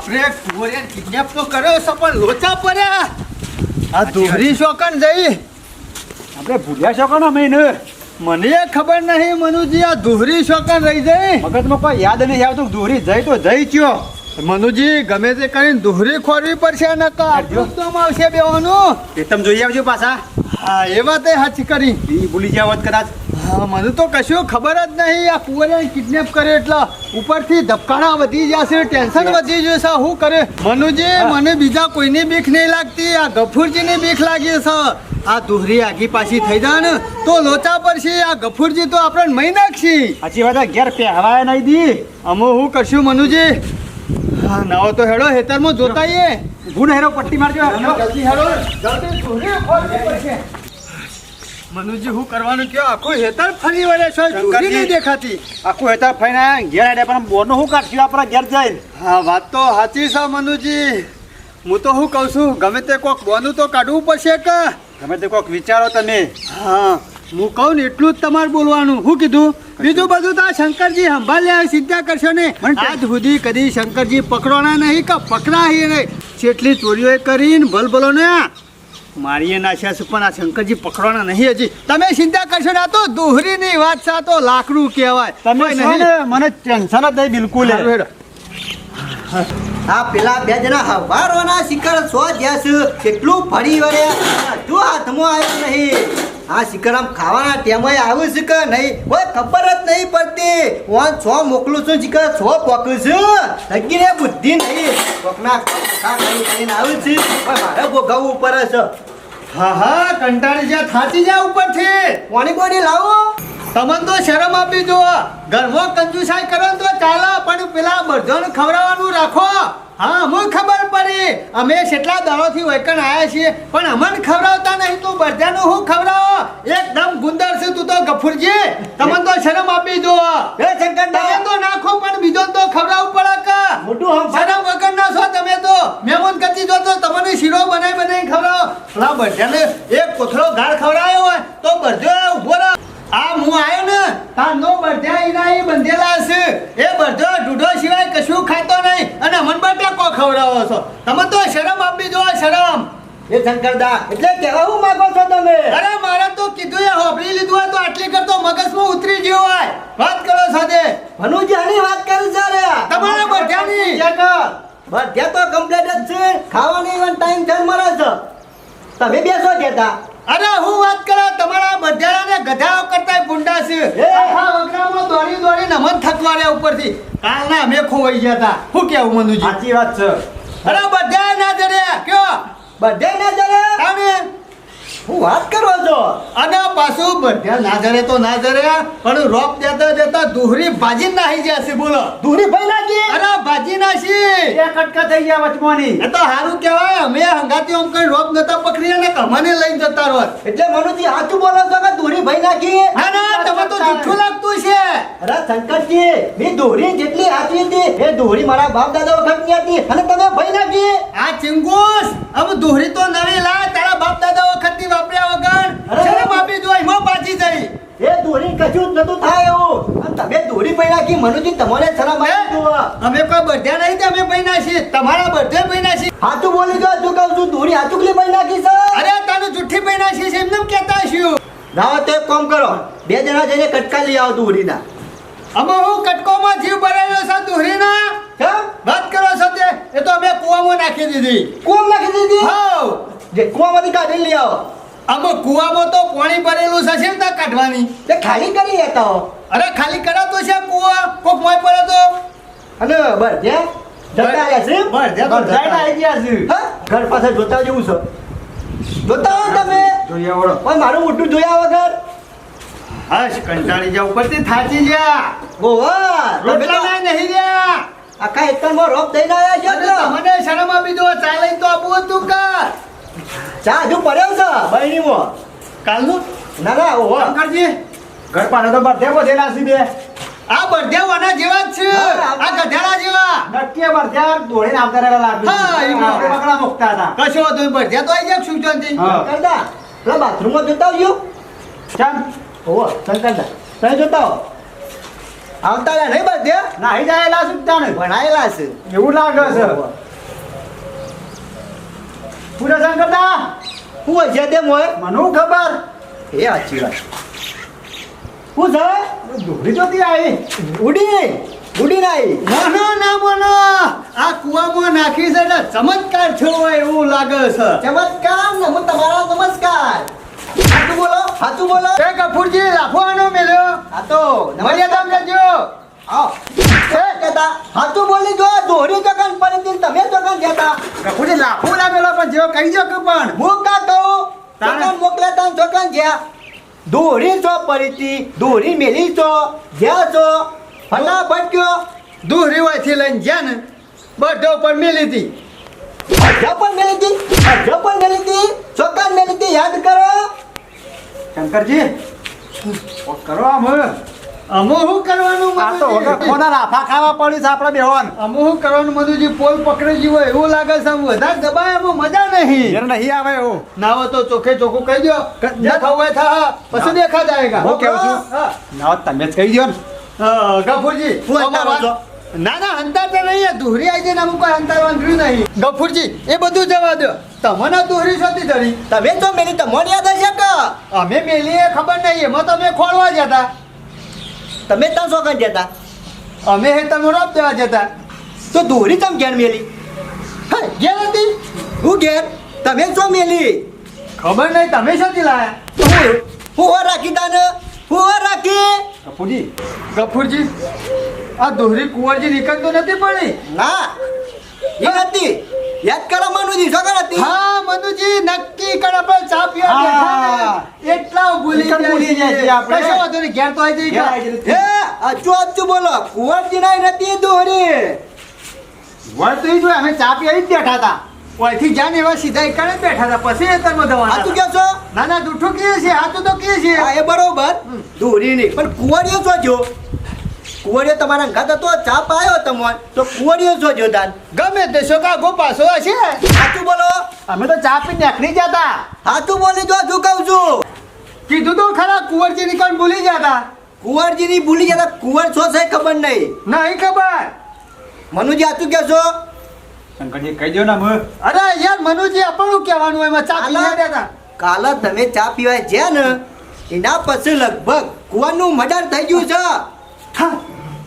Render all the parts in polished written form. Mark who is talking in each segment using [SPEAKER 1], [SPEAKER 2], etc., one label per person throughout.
[SPEAKER 1] બાપરે કુંવરે કિડનેપ તો કર્યો છે પણ લોચા પડ્યા આ દોહરી શોકન જઈ
[SPEAKER 2] આપણે ભૂલ્યા છો કોનો મહિને
[SPEAKER 1] મને ખબર નહીં મનુજી આ દોહરી શોકન રહી જાય
[SPEAKER 2] મગજમાં કોઈ યાદ નહીં આવતું દોરી જઈ તો જઈ ચયો
[SPEAKER 1] મનુજી ગમે તે કરીને દોહરી ખોરવી પડશે નકા આપવામાં આવશે બેવાનું
[SPEAKER 2] એ તમે જોઈ આવજો પાછા
[SPEAKER 1] હા એ વાત સાચી કરી
[SPEAKER 2] એ ભૂલી જાવ કદાચ
[SPEAKER 1] હા મને તો કશું ખબર જ નહીં આ કુંવરે કિડનેપ કરે એટલે ઉપરથી ધબકાણા વધી જશે ટેન્શન વધી જશે શું કરે મનુજી મને બીજા કોઈની બીક નહીં લાગતી આ ગફુરજીની બીક લાગી છે આ દોહરી આગી પાછી થઈ જાય ને તો લોચા પડશે આ ગફુરજી તો આપણને મહી નાખશે
[SPEAKER 2] સાચી વાત ઘેર પહેવાય નહીં દી
[SPEAKER 1] અમે હું કરશું મનુજી હા નાવો તો હેડો હેતરમાં જોતાઈએ
[SPEAKER 2] ગુણ હેરો પટ્ટી મારજો
[SPEAKER 1] જલ્દી હેડો જલ્દી દોહરી ખોરવી પડશે મનુજી હું કરવાનું કયો આખું હેતર ફરી વળે છે દોહરી નહીં દેખાતી
[SPEAKER 2] આખું હેતા ફઈને ઘેર આડે પણ બોરનો શું કાઢશું આપણા ઘેર જઈને
[SPEAKER 1] હા વાત તો સાચી છે મનુજી હું તો શું કહું છું ગમે તે કોક બોનું તો કાઢવું પડશે કે
[SPEAKER 2] ગમે તે કોઈક વિચારો તમે
[SPEAKER 1] હા હું કહું ને એટલું જ તમારે બોલવાનું શું કીધું બીજું બધું તો આ શંકરજી સંભાળ્યા ચિંતા કરશો ને આજ સુધી કદી શંકરજી પકડવાના નહીં કે પકડાય નહીં જેટલી ચોરીઓ કરીને ભલભલો ને મારીએ નાખ્યા છે પણ આ શંકરજી પકડવાના નહીં હજી તમે ચિંતા કરશો ને આ તો દોહરીની વાત છે આ તો લાકડું કહેવાય
[SPEAKER 2] તમે મને ટેન્શન જ નહીં બિલકુલ
[SPEAKER 3] આ પેલા બે જણા હવારોના શિખર સો જ્યાં છે કેટલું ફરી વળ્યા જો હાથમાં આવ્યું નહીં આ શિખર આમ ખાવાના ટેમોય આવ્યું છે કે નહીં કોઈ ખબર જ નહીં પડતી હું છો મોકલું છું શિખર છો પોકું છું લગીને બુદ્ધિ નહીં કોકના કરીને આવ્યું છે પણ મારે ભોગવવું પડે છે
[SPEAKER 1] હા હા કંટાળી જા થાચી જા ઉપરથી
[SPEAKER 3] કોની કોની લાવો
[SPEAKER 1] તમને તો શરમ આપી દો ઘરમાં કંજુસાઈ કરો તો ચાલે પણ પેલા બધાને ખવડાવવાનું રાખો હા અમને ખબર પડી અમે કેટલા દાડોથી વૈકણ આવ્યા છીએ પણ અમને ખવડાવતા નહીં તું બધાનું હું ખવડાવો એકદમ ગુંદર છે તું તો ગફુરજી તમને તો શરમ આપી દો
[SPEAKER 3] એ શંકર
[SPEAKER 1] તમે તો નાખો પણ બીજો તો ખવડાવવું પડે કે
[SPEAKER 3] મોટું હમ
[SPEAKER 1] શરમ વગર ના છો તમે તો મહેમાન કરતી જો તો તમને શીરો બનાવી ખવડાવો પેલા બધાને એક કોથળો ગાળ ખવડાવ્યો હોય તો બધો ઉભો રહો આ હું આવ્યો ને તાનો બઢિયા ઈનાઈ બંધેલા છે એ બધો ઢૂઢો સિવાય કશું ખાતો નહીં અને મન બટાકો ખવડાવો છો તમે તો શરમ આપી દો શરમ
[SPEAKER 3] એ શંકરદા એટલે કહેવા હું માંગો છો તમે
[SPEAKER 1] અરે મારે તો કીધું એ હોબળી લીધું હોય તો આટલી કરતો મગજમાં ઉતરી ગયો હોય વાત કરો સાથે
[SPEAKER 3] ભનુજી આની વાત કરી છે રે
[SPEAKER 1] તમારે બઢિયાની
[SPEAKER 3] બઢિયા તો કમ્પ્લીટ જ છે ખાવાની ઇવન ટાઈમ થઈ મરે છે તમે બેસો કહેતા
[SPEAKER 1] અરે હું વાત કરા તમારા બઢિયાને ગધાઓ કરતા ભૂંડા છે આખા વગરામાં દોડી દોડીને મન થકવાડ્યા ઉપરથી કાલના અમે ખોવાઈ ગયા હતા શું કેવું મનુજી
[SPEAKER 2] સાચી વાત છે
[SPEAKER 1] અરે બધા ના જરે કયો
[SPEAKER 3] બધે ના જરે
[SPEAKER 1] તમે
[SPEAKER 3] હું વાત કરો છો
[SPEAKER 1] અને પાછું બધા ના જરે તો ના જરે પણ રોપ દેતા દેતા દોહરી ભાજી નાહી જશે બોલો
[SPEAKER 3] દૂરી ભાઈ લાગી
[SPEAKER 1] અરે ભાજી નાસી
[SPEAKER 2] એ કટકા થઈ ગયા વચમાંની
[SPEAKER 1] એ તો સારું કહેવાય અમે હંગાતી આમ કઈ રોપ નતા પકડી ને કમાને લઈને જતા રોત
[SPEAKER 3] એટલે મનુજી સાચું બોલો છો કે દૂરી ભાઈ નાખી
[SPEAKER 1] ના ના તમે તો જૂઠું લાગતું છે
[SPEAKER 3] અરે શંકરજી મેં દોરી જેટલી સાચી હતી એ દોરી મારા બાપ દાદા વખત ની હતી અને તમે ભાઈ નાખી
[SPEAKER 1] આ ચિંગુસ હવે દોહરી તો નવી લાય તારા બાપ દાદા વખતની વાપર્યા વગર શરમ આપી દો એમાં પાછી જઈ
[SPEAKER 3] એ દોરી કશું જ નતું થાય એવું અને તમે દોરી ભાઈ નાખી મનુજી તમારે શરમ આવી જુઓ
[SPEAKER 1] અમે કોઈ બધા નહીં અમે ભાઈ છીએ તમારા બધે ભાઈ છીએ
[SPEAKER 3] સાચું બોલી ગયો શું કહું છું દોરી સાચું કે ભાઈ નાખી છે
[SPEAKER 1] અરે તારું જુઠ્ઠી ભાઈ છીએ છે એમને કહેતા છું
[SPEAKER 3] ના તો એક કામ કરો બે જણા જઈને કટકા લઈ આવો દોરીના
[SPEAKER 1] અમે હું કટકોમાં જીવ ભરેલો છે દોહરીના
[SPEAKER 3] કેમ
[SPEAKER 1] વાત કરો છો તે એ તો અમે કુવામાં નાખી દીધી
[SPEAKER 3] કોમ નાખી દીધી
[SPEAKER 1] હાવ
[SPEAKER 3] જે કુવામાંથી કાઢી લઈ આવો
[SPEAKER 1] અમે કુવામાં તો પાણી ભરેલું છે ને ત્યાં કાઢવાની
[SPEAKER 3] તે ખાલી કરી લેતા હો
[SPEAKER 1] અરે ખાલી કરાતો છે કુવા કોક મોય પડે તો
[SPEAKER 3] અને બસ જે જતા આવ્યા છે
[SPEAKER 1] બસ
[SPEAKER 2] બધાયના આવી ગયા છે
[SPEAKER 3] હા ઘર પાસે જોતા જેવું છે જોતા હો તમે
[SPEAKER 2] જોઈએ આવડો
[SPEAKER 3] પણ મારું મોટું જોયા વગર
[SPEAKER 1] હશ કંટાળી જા ઉપરથી થાચી જા
[SPEAKER 3] ઓવા
[SPEAKER 1] રોટલા નહીં રહ્યા
[SPEAKER 3] આખા એકરમાં રોપ દઈને આવ્યા છે
[SPEAKER 1] મને શરમ આપી દો ચા લઈને તો આપવું હતું કા
[SPEAKER 3] ચા હજુ પડ્યો છે બહેણીમાં
[SPEAKER 1] કાલનું
[SPEAKER 3] ના ના ઓવા
[SPEAKER 1] શંકરજી
[SPEAKER 2] ઘર પાસે તો બધે બધેલા છે બે
[SPEAKER 1] આ બઢિયાવાના જેવા જ છે આ ગધેડા જેવા
[SPEAKER 2] નક્કી બરધ્યા દોડીને આવતા રહેલા લાગ્યું
[SPEAKER 1] હા, એ
[SPEAKER 2] આપણે બકડા મુકતા હતા
[SPEAKER 1] કશો હતો બઢિયા તો આવી જાય શું જોતી
[SPEAKER 2] હા.
[SPEAKER 3] કરતા પેલા બાથરૂમમાં જોતા આવજો
[SPEAKER 2] ચાલ
[SPEAKER 3] ઓવા શંકરદા તમે જોતા હો આવતા રહ્યા નહીં બધે
[SPEAKER 2] નાહી જાયેલા છું તાને
[SPEAKER 3] ભણાયેલા છે
[SPEAKER 2] એવું લાગે છે પૂરા શંકરદા
[SPEAKER 3] હું હશે તે મોય
[SPEAKER 2] મને હું ખબર
[SPEAKER 3] એ સાચી વાત
[SPEAKER 2] શું છે દોરી જોતી આવી
[SPEAKER 3] ઉડી નાઈ
[SPEAKER 1] મોનો ના મોનો આ કુવામાં નાખી છે ને ચમત્કાર થયો હોય એવું લાગે છે
[SPEAKER 3] ચમત્કાર ને હું તમારા નમસ્કાર હાચું બોલો
[SPEAKER 1] એ ગફુરજી લાફવાનો મેલ્યો
[SPEAKER 3] આ તો
[SPEAKER 1] મર્યાદા કરજો
[SPEAKER 3] આવો કહેતા હાચું બોલી જો દોરી ચોકન પડી હતી તમે ચોકન જતા
[SPEAKER 1] ગફુરજી લાફો લાગેલો પણ જેવો કહી જો કે પણ
[SPEAKER 3] હું કા કહું
[SPEAKER 1] તાણે.
[SPEAKER 3] ચોકન મોકલ્યા તા ચોકન જ્યાં દોરી ચો પડી હતી દોરી મેલી ચો જ્યાં છો ફટાફટ કયો
[SPEAKER 1] દૂરી વાયથી લઈને ગયા ને બધો પર મેલી હતી
[SPEAKER 3] અડધા પણ મેલી હતી ચોકન મેલી હતી યાદ કરો
[SPEAKER 2] શંકરજી કરો આમ
[SPEAKER 1] અમો શું કરવાનું
[SPEAKER 2] આ તો વગર
[SPEAKER 1] મધુજી?
[SPEAKER 2] કોના લાફા ખાવા પડ્યું છે આપણે બેવાન
[SPEAKER 1] અમો શું કરવાનું મધુજી પોલ પકડી ગયો હોય એવું લાગે છે આમ વધારે દબાયામાં મજા નહીં
[SPEAKER 2] યાર નહીં આવે એવું
[SPEAKER 1] નાવો તો ચોખ્ખે ચોખ્ખું કહી દો જે થવું હોય થા પછી દેખા જાયગા
[SPEAKER 2] હું કહું છું.
[SPEAKER 1] હા.
[SPEAKER 2] ના તમે જ કહી દો ને
[SPEAKER 1] હા, ગફુરજી
[SPEAKER 3] હું હંતારો છો?
[SPEAKER 1] ના ના હંતારતા નહીં દુહરી આવી જઈને અમુક કોઈ હંતારવાનું રહ્યું નહીં ગફુરજી એ બધું જવા દો તમને દુહરી શોધી ધરી
[SPEAKER 3] તમે તો મેલી તમને યાદ હશે કે
[SPEAKER 1] અમે મેલી એ ખબર નહીં એમાં તમે ખોળવા જતા
[SPEAKER 3] તમે ત્યાં ચોકન જતા
[SPEAKER 1] અમે હે તમે રોપ દેવા જતા
[SPEAKER 3] તો દોરી તમ ઘેર મેલી
[SPEAKER 1] હા ગયા નથી
[SPEAKER 3] હું ઘેર તમે શું મેલી
[SPEAKER 1] ખબર નહીં તમે શોધી લાયા
[SPEAKER 3] હું રાખી તાને હું રાખી
[SPEAKER 2] કપૂજી
[SPEAKER 1] ગફુરજી આ દોહરી કુંવરજી નીકળતો નથી પડી
[SPEAKER 3] ના એ નથી યાદ કરો મનુજી શું હતી
[SPEAKER 1] હા મનુજી નક્કી કર આપણે ચા પીવા
[SPEAKER 2] હા.
[SPEAKER 1] બેઠા ને. એટલા ભૂલી
[SPEAKER 2] નીકળ ભૂલી જાય છે આપણે.
[SPEAKER 1] કશો વાંધો નહીં, ઘેર તો આવી જઈએ.
[SPEAKER 3] એ અચું બોલો કુંવરજી ના નથી દોરી
[SPEAKER 1] વળતું ઈ જ હોય, અમે ચા પીવા ઈ જ બેઠા હતા ઓયથી જ્યાં ને એવા સીધા એકડે જ બેઠા હતા પછી એતરમાં જવાના
[SPEAKER 3] સાચું
[SPEAKER 1] હતા.
[SPEAKER 3] કહો છો
[SPEAKER 1] ના ના જૂઠું કીએ છીએ સાચું તો કીએ છીએ
[SPEAKER 3] હા એ બરોબર દોરી નહીં પણ કુંવરીઓ છો જો કુંવરીઓ તમારા ઘાત હતો ચા પાયો તમને તો કુંવરીઓ છો જો દાન
[SPEAKER 1] ગમે તે શોકાગો પાછો હશે
[SPEAKER 3] સાચું બોલો
[SPEAKER 2] અમે તો ચા પીને નીકળી જતા
[SPEAKER 3] સાચું બોલી જો શું કહું છું
[SPEAKER 1] કીધું તો ખરા કુંવરજી નીકળ ભૂલી જતા
[SPEAKER 3] કુંવરજી ની ભૂલી જતા કુંવર છો છે ખબર નહીં
[SPEAKER 1] નહીં ખબર
[SPEAKER 3] મનુજી સાચું કહેશો
[SPEAKER 2] શંકરજી કહી દો ને અમે
[SPEAKER 1] અરે યાર મનુજી આપણું કહેવાનું હોય, એમાં ચા પીવા
[SPEAKER 3] આલા.
[SPEAKER 1] હતા
[SPEAKER 3] કાલે તમે ચા પીવા જ્યાં ને એના પછી લગભગ કુવાનું મર્ડર થઈ ગયું છે
[SPEAKER 1] હા,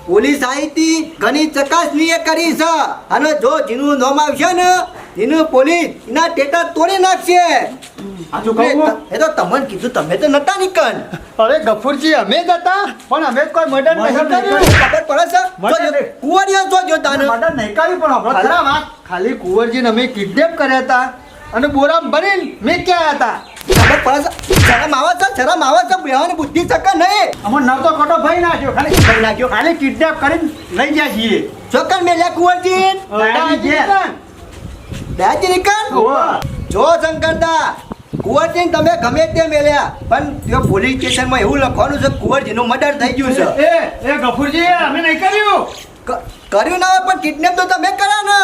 [SPEAKER 3] પોલીસ આવી હતી ઘણી ચકાસણી એ કરી છે અને જો જેનું નામ આવશે ને એનું પોલીસ એના ટેટર તોડી નાખશે
[SPEAKER 2] સાચું કહું હું?
[SPEAKER 3] એ તો તમને કીધું તમે તો નતા નીકળ
[SPEAKER 1] અરે ગફુરજી અમે જ હતા પણ અમે જ કોઈ મર્ડર નહીં
[SPEAKER 2] મર્ડર નહીં
[SPEAKER 1] કર્યું.
[SPEAKER 3] ખબર પડે છે
[SPEAKER 2] મર્ડર
[SPEAKER 3] જો
[SPEAKER 2] નહીં.
[SPEAKER 3] કુંવરીઓ જો જોતા ને
[SPEAKER 2] મર્ડર નહીં કર્યું પણ આપણો ખરા વાત
[SPEAKER 1] ખાલી કુંવરજીને અમે કિડનેપ કર્યા હતા અને બોરામાં ભરીને મેં ક્યાં હતા
[SPEAKER 3] ખબર પડે છે શરમ આવે છે બેવાની બુદ્ધિ ચક્કર નહીં
[SPEAKER 2] અમે નવતો ખોટો ભાઈ નાખ્યો ખાલી
[SPEAKER 3] કરી નાખ્યો
[SPEAKER 2] ખાલી કિડનેપ કરીને લઈ જાય છીએ
[SPEAKER 3] ચોક્કસ મેલ્યા કુંવરજી
[SPEAKER 2] દાદાજી ઘેર.
[SPEAKER 3] દાજી નીકળ
[SPEAKER 2] ઓહો.
[SPEAKER 3] જો શંકરદા કુંવરજી તમે ગમે તે મેલ્યા પણ તે પોલીસ સ્ટેશનમાં એવું લખવાનું છે કુંવરજીનું મર્ડર થઈ ગયું છે
[SPEAKER 1] એ ગફુરજી અમે નહીં કર્યું.
[SPEAKER 3] કર્યું ના હોય પણ કિડનેપ તો તમે કર્યા ને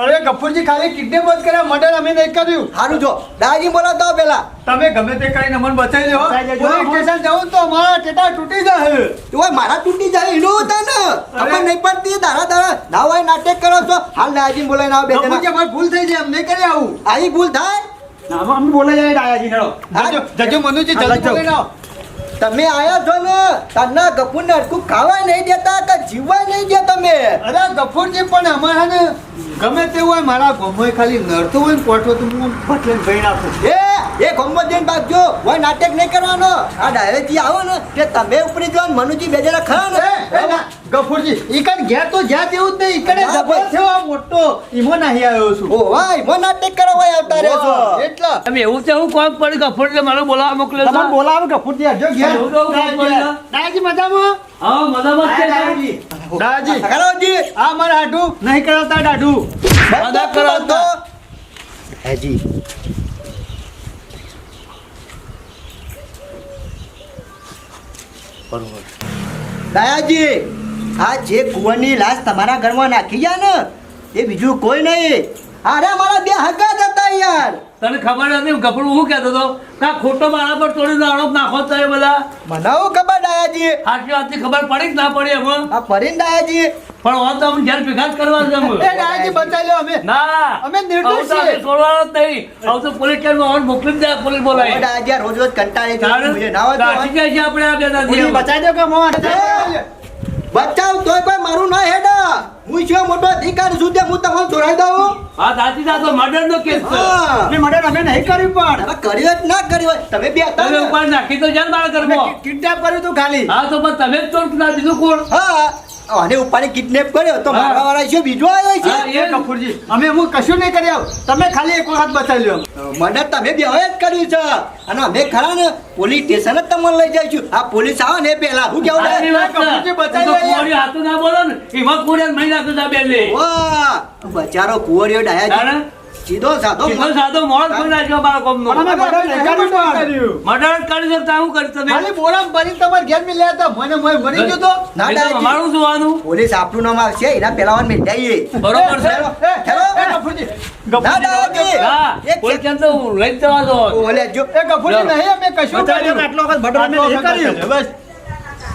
[SPEAKER 1] અરે ગફુરજી ખાલી કિડનેપ જ કર્યા, મર્ડર અમે નહીં કર્યું.
[SPEAKER 3] સારું જો દાજી બોલાવતા હો પેલા
[SPEAKER 1] તમે ગમે તે કરીને અમને બચાવી લો.
[SPEAKER 2] બચાવી દેજો.
[SPEAKER 1] પોલીસ સ્ટેશન જવું તો અમારા ટેટા તૂટી જાય.
[SPEAKER 3] તો ઓય મારા તૂટી જાય એનું હતા ને ખબર નહીં પડતી દાડા ના હોય નાટક કરો છો હાલ દાજી બોલાવીને આવો બે
[SPEAKER 1] ગફુરજી
[SPEAKER 3] જણા
[SPEAKER 1] અમારી ભૂલ થઈ જાય, એમ નહીં કરી આવું.
[SPEAKER 3] આવી ભૂલ થાય
[SPEAKER 2] ના, અમે બોલાઈ જાય દાદાજી નડો
[SPEAKER 1] જજો મનુજી
[SPEAKER 2] હા,
[SPEAKER 1] જલ્દી
[SPEAKER 2] જાઓ.
[SPEAKER 1] બોલીને આવો.
[SPEAKER 3] તમે આયા છો ને તના ગપુને અડકું ખાવા નહીં દેતા કે જીવવા નહીં દે તમે
[SPEAKER 1] અરે ગફુરજી પણ અમારા ને ગમે તેવું હોય મારા ગોમોય ખાલી નડતું હોય ને પોઠો તો હું બટલે ભાઈ નાખું.
[SPEAKER 3] એ ગમો જઈને ભાગજો હોય નાટક નહીં કરવાનો આ ડાયરેક્ટ આવો ને કે તમે ઉપરી જો મનુજી બે જણા ખરા ને
[SPEAKER 1] એ ના, ગફુરજી ઈ કણ ઘેર તો જ્યાં તેવું જ નહીં, ઈ કણે
[SPEAKER 3] ના,
[SPEAKER 1] જબર
[SPEAKER 3] બસ.
[SPEAKER 1] છે આ મોટો ઈમો નાહી આવ્યો છું.
[SPEAKER 3] ઓ ભાઈ મો નાટક કરો હોય આવતા રહેશો
[SPEAKER 1] એટલા
[SPEAKER 4] તમે એવું છે હું કોમ પડી ગફુર એટલે મને બોલાવવા મોકલ્યો
[SPEAKER 2] તમને
[SPEAKER 4] છે?
[SPEAKER 2] બોલાવો કપૂરજી આવજો ઘેર
[SPEAKER 4] એવું તો કોમ પડ્યું?
[SPEAKER 1] દાદાજી મજામાં?
[SPEAKER 4] હા મજામાં જ છે
[SPEAKER 2] દાદાજી.
[SPEAKER 1] દાદાજી
[SPEAKER 3] કરાવજી
[SPEAKER 1] આ મારા હાડું નહીં કરાવતા દાઢું.
[SPEAKER 3] બધા
[SPEAKER 4] કરાવતા.
[SPEAKER 3] હેજી દયાજી આ જે કુંવરની લાશ તમારા ઘરમાં નાખી ગયા ને એ બીજું કોઈ નહીં અરે મારા બે હગા જ હતા યાર
[SPEAKER 4] તને ખબર નથી ગફુર હું કહેતો હતો કા ખોટો મારા પર તોડીને આરોપ નાખો તો એ બધા
[SPEAKER 3] મને હું ખબર ડાયાજી
[SPEAKER 4] સાચી વાતની ખબર પડી કે ના પડી એમાં
[SPEAKER 3] આ ફરીને ડાયાજી
[SPEAKER 4] પણ વાત તો અમે ઘેર ભેગા જ કરવા છે અમે.
[SPEAKER 1] એ ડાયાજી બચાવી લો અમે.
[SPEAKER 4] ના
[SPEAKER 1] અમે નિર્દોષ
[SPEAKER 4] આવું તો અમે
[SPEAKER 1] છીએ.
[SPEAKER 4] છોડવાનો જ નહીં. આવું તો પોલીસ સ્ટેશનમાં ઓન મોકલી જ દે, પોલીસ બોલાવી.
[SPEAKER 3] ડાયાજી આ રોજ રોજ કંટાળી
[SPEAKER 4] તારે
[SPEAKER 3] જવું ના હોય તો
[SPEAKER 4] દાટી જાય છે આપણે આ બે દાદી.
[SPEAKER 2] પૂરી બચાવી દો કે મોહન
[SPEAKER 3] બચાવ તોય કોઈ મારું ના હેડ હું શું મોટો અધિકારી છું તે હું તમને છોડાઈ દઉં
[SPEAKER 4] આ દાદી દા તો મર્ડરનો કેસ છે.
[SPEAKER 3] હા.
[SPEAKER 2] અમે મર્ડર અમે નહીં કર્યું પણ
[SPEAKER 3] હવે કર્યો જ ના કર્યો હોય. તમે બે હતા
[SPEAKER 4] તમે
[SPEAKER 3] ને?
[SPEAKER 4] ઉપર નાખી તો જાય મારા ઘરમાં.
[SPEAKER 2] કિડનેપ કર્યું તું ખાલી
[SPEAKER 4] હા તો પણ તમે જ ચોર ના બીજું કોણ?
[SPEAKER 3] હા અને ઉપાડી કિડનેપ કર્યો તો
[SPEAKER 4] હા.
[SPEAKER 3] મારવા વાળા છે બીજો આવ્યો છે
[SPEAKER 4] હા,
[SPEAKER 1] એ ગફુરજી અમે હું કશું નહીં કરી આવું. તમે ખાલી એક વખત બચાવી લો.
[SPEAKER 3] મને તમે બે જ કર્યું છે અને અમે ખરા ને પોલીસ સ્ટેશન જ તમને લઈ જઈશું આ પોલીસ આવે ને પેલા હું કેવું
[SPEAKER 4] સાચી
[SPEAKER 3] લે?
[SPEAKER 4] વાત છે.
[SPEAKER 1] કપૂરજી બચાવી
[SPEAKER 4] તો
[SPEAKER 1] લઈએ.
[SPEAKER 4] કુંવરી હાથું ના બોલો ને એમાં કુંવરી મહી નાખું તા બેન લે.
[SPEAKER 3] વાહ બચારો કુંવરિયો ડાયાજી
[SPEAKER 4] તારે?
[SPEAKER 3] સીધો સાધો
[SPEAKER 4] સીધો સાધો મોણ ખોઈ નાખ્યો મારા કોમનો.
[SPEAKER 2] પણ અમે મર્ડર નહીં કર્યું પણ
[SPEAKER 4] મર્ડર કરી દો તો આવું કરી તમે.
[SPEAKER 1] ખાલી બોરામ ભરીને તમારે ઘેર મેં લે હતા. મને મરી ગયો તો.
[SPEAKER 3] ના,
[SPEAKER 4] નહીં તો
[SPEAKER 3] દાદાજી.
[SPEAKER 4] અમારું જોવાનું.
[SPEAKER 3] પોલીસ આપણું નામ આવશે એના પેલા વાર મેળાઈએ
[SPEAKER 4] બરોબર છે.
[SPEAKER 3] હેલો.
[SPEAKER 1] ગફુરજી.
[SPEAKER 3] ના દાદાજી
[SPEAKER 4] હા,
[SPEAKER 3] એક
[SPEAKER 4] પોલીસ સ્ટેશન તો હું લઈ જ જવા દો.
[SPEAKER 3] ઓલે જો
[SPEAKER 1] એ ગફુરજી નહીં અમે કશું
[SPEAKER 2] બચાવી દો
[SPEAKER 1] કર્યું.
[SPEAKER 2] કે આટલો વખત મર્ડર અમે નહીં કર્યું
[SPEAKER 1] બસ.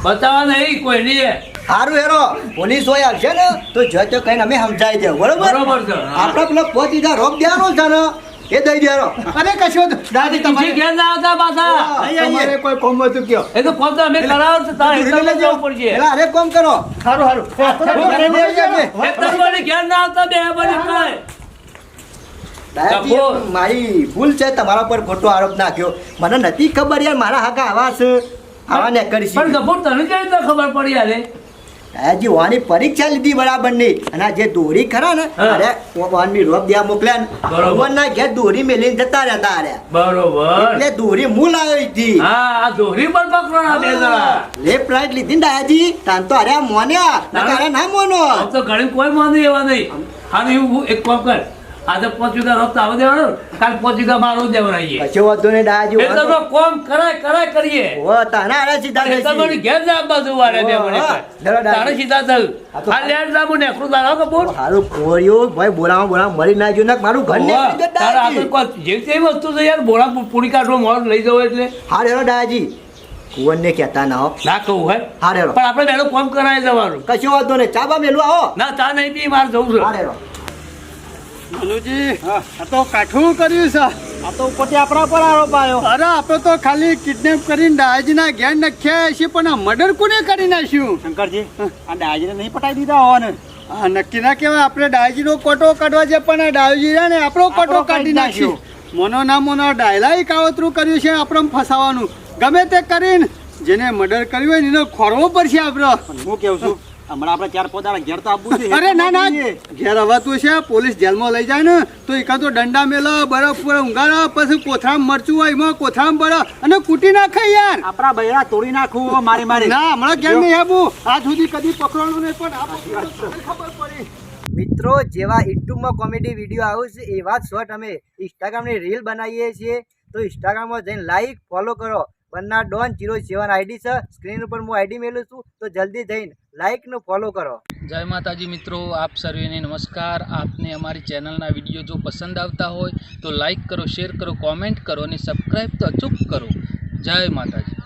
[SPEAKER 4] બતાવવા નહીં કોઈ નહીં.
[SPEAKER 3] સારું હેરો પોલીસ હોય આવશે ને તો જો કઈને અમે સમજાઈ દે બરોબર
[SPEAKER 4] બરોબર છે. હા.
[SPEAKER 3] આપણે પેલો 5000 રોપ દેવાનો છે ને એ દઈ દેરો
[SPEAKER 1] અરે કશું દાદી
[SPEAKER 4] તમારે
[SPEAKER 1] તમારે
[SPEAKER 4] ઘેર ના આવતા પાછા.
[SPEAKER 1] તમારે કોઈ કોમ હતું કયો.
[SPEAKER 4] એ તો ફોન તો અમે કરાવો તો તારે હિસાબે જવું પડશે.
[SPEAKER 3] પેલા અરે કોમ કરો
[SPEAKER 1] સારું સારું
[SPEAKER 4] એ તમારે ઘેર ના આવતા બે બને કાંઈ.
[SPEAKER 3] દાદાજી,
[SPEAKER 4] કપૂર.
[SPEAKER 3] મારી ભૂલ છે તમારા પર ખોટો આરોપ નાખ્યો મને નથી ખબર યાર મારા હાકા આવા છે આવા ને કરી
[SPEAKER 4] પણ ગફુર તને કેવી રીતે ખબર પડી યાર?
[SPEAKER 3] દાદાજી વાની પરીક્ષા લીધી બરાબર ની અને આ જે દોરી ખરા ને
[SPEAKER 4] હા.
[SPEAKER 3] અરે વાનની રોપ દેવા મોકલ્યા ને
[SPEAKER 4] બરોબર.
[SPEAKER 3] ભગવાનના ઘેર દોરી મેલીને જતા રહેતા અરે
[SPEAKER 4] બરોબર.
[SPEAKER 3] એટલે દોરી હું લાવ્યો હતી
[SPEAKER 4] હા, આ દોરી પર પકડો ના બે જણા.
[SPEAKER 3] લેફ્ટ રાઈટ લીધી ને દાદાજી તાન તો અરે આ મોન્યા નકર અરે ના મોનો
[SPEAKER 4] આમ તો ઘણી કોઈ માની એવા નહીં. હા એવું એક કામ કર, આજે 5 વીઘા રોપ તો આવા દેવાનો, કાલ 5 વીઘા મારું દેવરાઈએ.
[SPEAKER 3] કશો વાંધો નહીં દાદાજી
[SPEAKER 4] એ તો કોમ કરાય કરીએ.
[SPEAKER 3] ઓ તાના અરે સીધા
[SPEAKER 4] એ તમારી
[SPEAKER 3] દેશી.
[SPEAKER 4] ઘેર જા બાજુ વાળે બે મને
[SPEAKER 3] હા,
[SPEAKER 4] કર.
[SPEAKER 3] જરા દાદી.
[SPEAKER 4] તારે સીધા થયું.
[SPEAKER 3] આ તો-
[SPEAKER 4] આ લેટ લાંબુ નેકરું તારા કપૂર.
[SPEAKER 3] હારું ખોર્યો ભાઈ બોલાવા મરી ના ગયો ને મારું ઘર ને
[SPEAKER 4] ઓવા, તારા આ તો કોઈ જે તે વસ્તુ છે યાર, બોળા પૂરી કાઢવો મોડ લઈ જવો એટલે
[SPEAKER 3] હા રેરો દાદાજી કુવરને કહેતા ના હો
[SPEAKER 4] ના કહું હે.
[SPEAKER 3] હા રેરો
[SPEAKER 4] પણ આપણે બેનું કોમ કરાવી જવાનું.
[SPEAKER 3] કશો વાંધો નહીં ચાબા મેલું આવો
[SPEAKER 4] ના તા નહીં પી મારે જવું છે.
[SPEAKER 3] હા રેરો
[SPEAKER 1] મનુજી આ તો કાઠું કર્યું છે.
[SPEAKER 2] આ તો ઉપરથી આપણા પર આરોપ આવ્યો
[SPEAKER 1] અરે આપણે તો ખાલી કિડનેપ કરીને દાદાજીના ઘેર નાખ્યા છે પણ આ મર્ડર કોને કરી નાખ્યું.
[SPEAKER 2] શંકરજી આ ડાયાજીને નહીં પટાઈ દીધા હોવાને
[SPEAKER 1] હા નક્કી ના કહેવાય આપણે ડાયોજીનો કોટો કાઢવા છે પણ આ ડાયોજી છે ને આપણો કોટો
[SPEAKER 2] આપણો
[SPEAKER 1] કાઢી
[SPEAKER 2] કાઢી
[SPEAKER 1] નાખ્યો. મોનો ના મોનો ડાયલાય કાવતરું કર્યું છે આપણે ફસાવાનું. ગમે તે કરીને જેને મર્ડર કર્યું હોય ને એને ખોરવો પડશે આપણે.
[SPEAKER 2] પણ હું કેવું છું હમણાં આપણે 4-5 દાડા ઘેર તો આવવું છે
[SPEAKER 1] અરે ના ના ઘેર હવાતું છે પોલીસ જેલમાં લઈ જાય ને તો એકા તો દંડા મેલો બરફ પર ઊંઘાડા પછી કોથરામ મરચું હોય એમાં કોથરામ ભરે અને કૂટી નાખે યાર.
[SPEAKER 2] આપણા બૈરા તોડી નાખવું મારી મારી
[SPEAKER 1] ના હમણાં કેમ નહીં આવું આજ સુધી કદી પકડવાનું નહીં પણ આ ખબર પડી.
[SPEAKER 3] મિત્રો જેવા યુટ્યુબમાં કોમેડી વિડીયો આવે છે એવા જ શોર્ટ અમે ઇન્સ્ટાગ્રામની રીલ બનાવીએ છીએ તો ઇન્સ્ટાગ્રામમાં જઈને લાઈક ફોલો કરો બન્ના ડોન 07 આઈડી છે સ્ક્રીન ઉપર હું આઈડી મેલું છું તો જલ્દી જઈને લાઈક ને ફોલો કરો.
[SPEAKER 5] જય માતાજી મિત્રો, આપ સર્વેને નમસ્કાર. આપને અમારી ચેનલના વિડીયો જો પસંદ આવતા હોય તો લાઈક કરો, શેર કરો, કોમેન્ટ કરો અને સબસ્ક્રાઈબ તો અચૂક કરો. જય માતાજી.